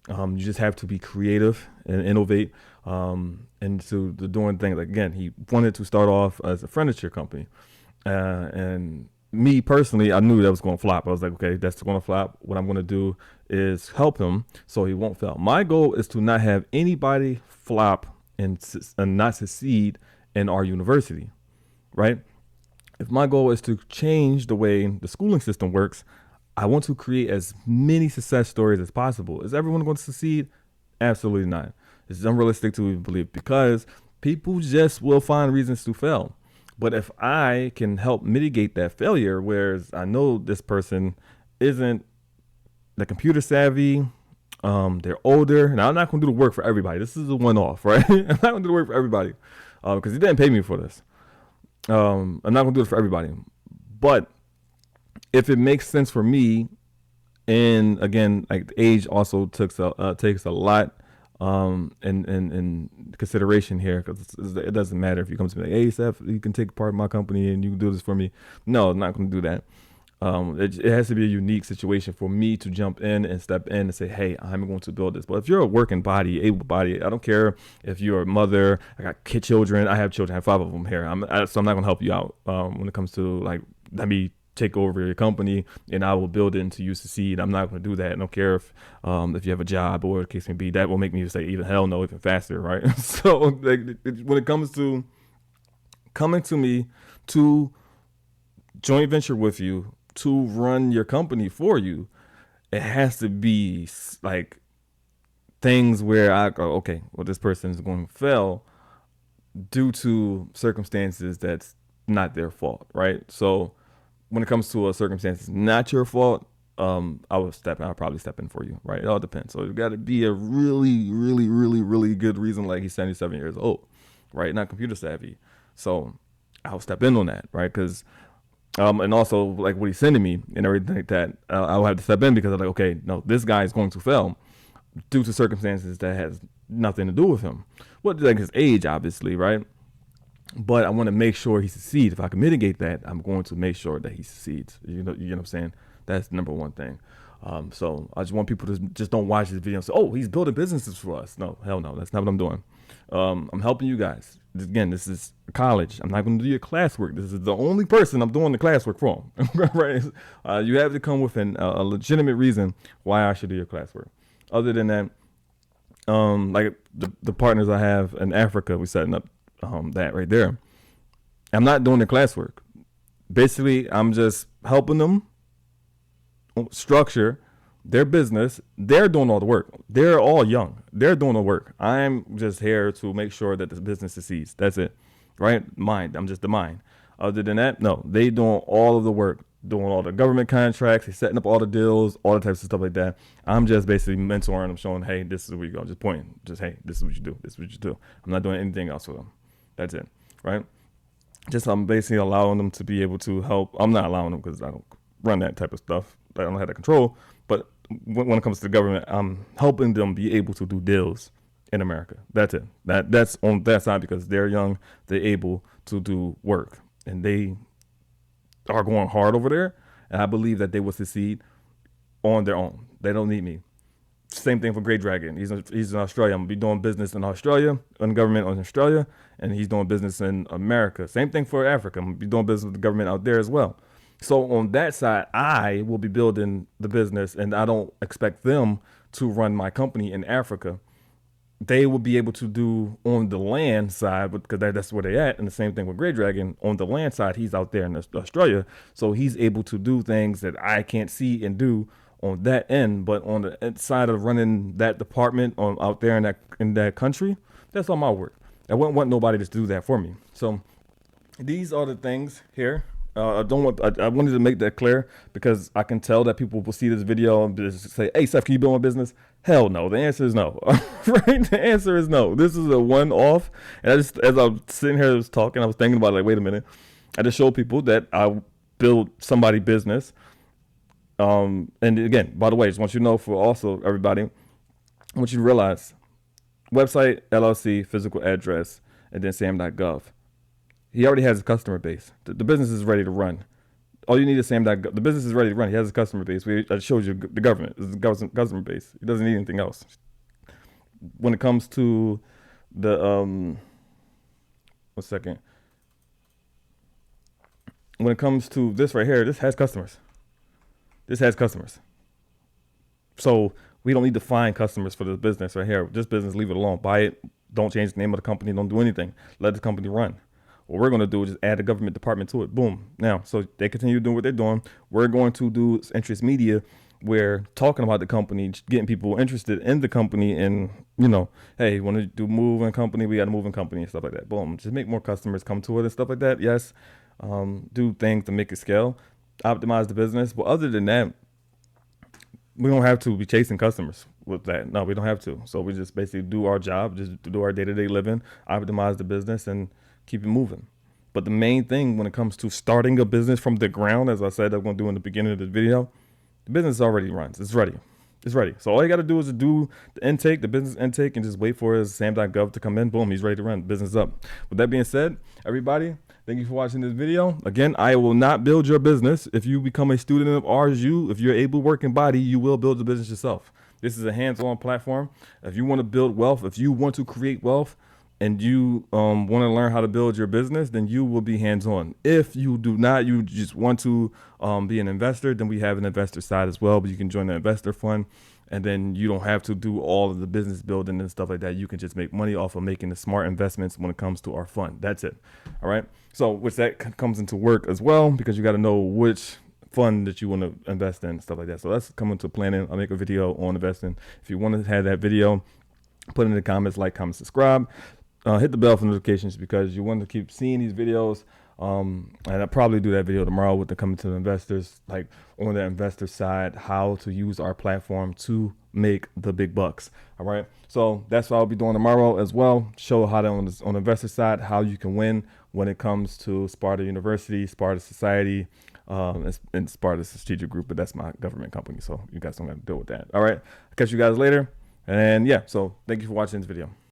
You just have to be creative and innovate. And so the doing things, like, again, he wanted to start off as a furniture company. And me personally, I knew that was going to flop. I was like, okay, that's going to flop. What I'm going to do is help him so he won't fail. My goal is to not have anybody flop and not succeed in our university, right? If my goal is to change the way the schooling system works, I want to create as many success stories as possible. Is everyone going to succeed? Absolutely not. It's unrealistic to even believe, because people just will find reasons to fail. But if I can help mitigate that failure, whereas I know this person isn't the computer savvy, they're older. Now, I'm not going to do the work for everybody. This is a one-off, right? I'm not going to do the work for everybody because he didn't pay me for this. I'm not going to do it for everybody. But if it makes sense for me, and again, like, age also takes a lot in consideration here, because it doesn't matter if you come to me like, hey, Seth, you can take part of my company and you can do this for me. No, I'm not going to do that. It has to be a unique situation for me to jump in and step in and say, hey, I'm going to build this. But if you're a working body, able body, I don't care if you're a mother. I got children. I have children. I have 5 of them here. So I'm not going to help you out when it comes to, like, let me take over your company and I will build it until you succeed. I'm not going to do that. I don't care if you have a job or the case may be. That will make me say even hell no even faster, right? So like, when it comes to coming to me to joint venture with you, to run your company for you, it has to be like things where I go, okay, well, this person is going to fail due to circumstances that's not their fault, right? So when it comes to a circumstance not your fault, I'll probably step in for you, right? It all depends. So it's got to be a really, really, really, really good reason, like he's 77 years old, right? Not computer savvy. So I'll step in on that, right? Because and also, like, what he's sending me and everything like that, I'll have to step in because I'm like, okay, no, this guy is going to fail due to circumstances that has nothing to do with him. Well, like his age, obviously, right? But I want to make sure he succeeds. If I can mitigate that, I'm going to make sure that he succeeds. You know what I'm saying? That's number one thing. So I just want people to just don't watch this video and say, oh, he's building businesses for us. No, hell no. That's not what I'm doing. I'm helping you guys. Again, this is college. I'm not going to do your classwork. This is the only person I'm doing the classwork for. Right? You have to come with a legitimate reason why I should do your classwork. Other than that, like the partners I have in Africa, we're setting up that right there. I'm not doing the classwork. Basically, I'm just helping them structure their business. They're doing all the work. They're all young. They're doing the work. I'm just here to make sure that the business succeeds. That's it, right? Mind. I'm just the mind. Other than that, no, they doing all of the work, doing all the government contracts, they setting up all the deals, all the types of stuff like that. I'm just basically mentoring them, showing, hey, this is where you go. Just pointing, just, hey, this is what you do. This is what you do. I'm not doing anything else with them. That's it, right? Just I'm basically allowing them to be able to help. I'm not allowing them because I don't run that type of stuff. I don't have that control. But when it comes to the government, I'm helping them be able to do deals in America. That's it. That's on that side because they're young. They're able to do work, and they are going hard over there. And I believe that they will succeed on their own. They don't need me. Same thing for Great Dragon. He's in Australia. I'm gonna be doing business in Australia, on the government in Australia, and he's doing business in America. Same thing for Africa. I'm gonna be doing business with the government out there as well. So on that side, I will be building the business, and I don't expect them to run my company in Africa. They will be able to do on the land side, because that's where they're at. And the same thing with Great Dragon. On the land side, he's out there in Australia, so he's able to do things that I can't see and do on that end. But on the side of running that department out there in that country, that's all my work. I wouldn't want nobody to do that for me. So these are the things here. I wanted to make that clear because I can tell that people will see this video and just say, hey, Seth, can you build my business? Hell no. The answer is no. Right? The answer is no. This is a one-off. And as I was sitting here, I was talking, I was thinking about it, like, wait a minute. I just showed people that I build somebody's business. And again, by the way, I just want you to know, for also everybody, I want you to realize website, LLC, physical address, and then sam.gov. He already has a customer base. The business is ready to run. All you need is Sam.gov. The business is ready to run. He has a customer base. I showed you the government. This is the customer base. He doesn't need anything else. When it comes to the 1 second. When it comes to this right here, this has customers. So we don't need to find customers for this business right here. This business, leave it alone. Buy it. Don't change the name of the company. Don't do anything. Let the company run. What we're going to do is just add a government department to it. Boom. Now, so they continue doing what they're doing. We're going to do interest media. We're talking about the company, getting people interested in the company, and hey, you want to do moving company? We got a moving company and stuff like that. Boom. Just make more customers come to it and stuff like that. Yes. Do things to make it scale, optimize the business. But other than that, we don't have to be chasing customers with that. No, we don't have to. So we just basically do our job, just do our day-to-day living, optimize the business, and keep it moving. But the main thing when it comes to starting a business from the ground, as I said I'm going to do in the beginning of the video, the business already runs. It's ready. So all you got to do is do the business intake, and just wait for his Sam.gov to come in. Boom, he's ready to run. Business up. With that being said, everybody, thank you for watching this video. Again, I will not build your business. If you become a student of ours, if you're able working body, you will build the business yourself. This is a hands-on platform. If you want to build wealth, if you want to create wealth, and you want to learn how to build your business, then you will be hands-on. If you do not, you just want to be an investor, then we have an investor side as well, but you can join the investor fund, and then you don't have to do all of the business building and stuff like that. You can just make money off of making the smart investments when it comes to our fund. That's it. All right. So which that comes into work as well, because you got to know which fund that you want to invest in and stuff like that. So that's coming to planning. I'll make a video on investing. If you want to have that video, put it in the comments, like, comment, subscribe. Hit the bell for notifications, because you want to keep seeing these videos. And I'll probably do that video tomorrow with the coming to the investors, like on the investor side, how to use our platform to make the big bucks. All right. So that's what I'll be doing tomorrow as well. Show how to, on the investor side, how you can win when it comes to Sparta University, Sparta Society, and Sparta Strategic Group. But that's my government company, so you guys don't have to deal with that. All right. I'll catch you guys later. And yeah, so thank you for watching this video.